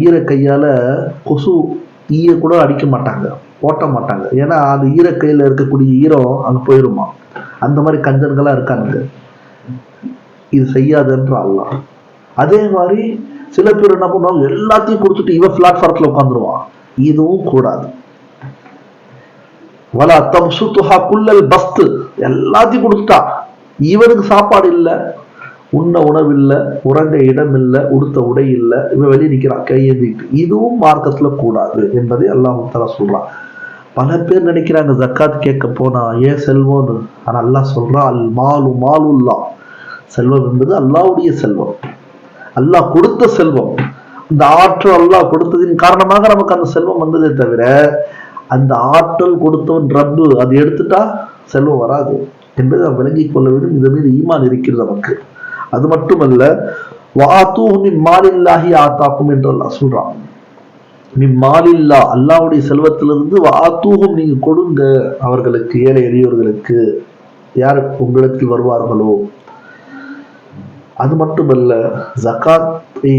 ஈர கையால கொசு ஈய கூட அடிக்க மாட்டாங்க, ஓட்ட மாட்டாங்க. ஏன்னா அது ஈர கையில இருக்கக்கூடிய ஈரம் அங்க போயிருமா. அந்த மாதிரி கஞ்சன்களா இருக்காங்க. இது செய்யாதுன்ற அல்லாஹ். அதே மாதிரி சில பேர் என்ன பண்ணுவாங்க, எல்லாத்தையும் கொடுத்துட்டு இவன் பிளாட்ஃபாரத்துல உட்காந்துருவான். இதுவும் கூடாது. வலா தம்சுத்துஹா குல்லல் பஸ்து, எல்லாத்தையும் கொடுத்துட்டா இவனுக்கு சாப்பாடு இல்லை, உண்ண உணவு இல்லை, உறங்க இடம் இல்லை, உடுத்த உடை இல்லை, இவன் வெளியே நிற்கிறான் கையேந்திட்டு. இதுவும் மார்க்கத்துல கூடாது என்பதை அல்லாஹ் தஆலா சொல்றான். பல பேர் நினைக்கிறாங்க ஜக்காத் கேட்க போனா ஏன் செல்வம்னு. ஆனா அல்லாஹ் சொல்றான், அல் மாலு மாலுல்லா, செல்வம் என்பது அல்லாஹ்வுடைய செல்வம், அல்லாஹ் கொடுத்த செல்வம். இந்த ஆற்றல் அல்லாஹ் கொடுத்ததின் காரணமாக நமக்கு அந்த செல்வம் வந்ததே தவிர, அந்த ஆற்றல் கொடுத்தவன் ரப்பு அது எடுத்துட்டா செல்வம் வராது என்பதை நாம் விளங்கிக் கொள்ள வேண்டும். இந்த மீது ஈமான் இருக்கிறது நமக்கு. அது மட்டுமல்ல, வாத்தூஹு மின் மாலில்லாஹி ஆத்தாக்கும் என்று அல்லாஹ் சொல்றான். மின் மாலில்லா, அல்லாஹ்வுடைய செல்வத்திலிருந்து வாத்தூஹும், நீங்க கொடுங்க அவர்களுக்கு, ஏழை எளியோர்களுக்கு, யார் உங்களுக்கு வருவார்களோ. அது மட்டுமல்ல, ஜகாத்தை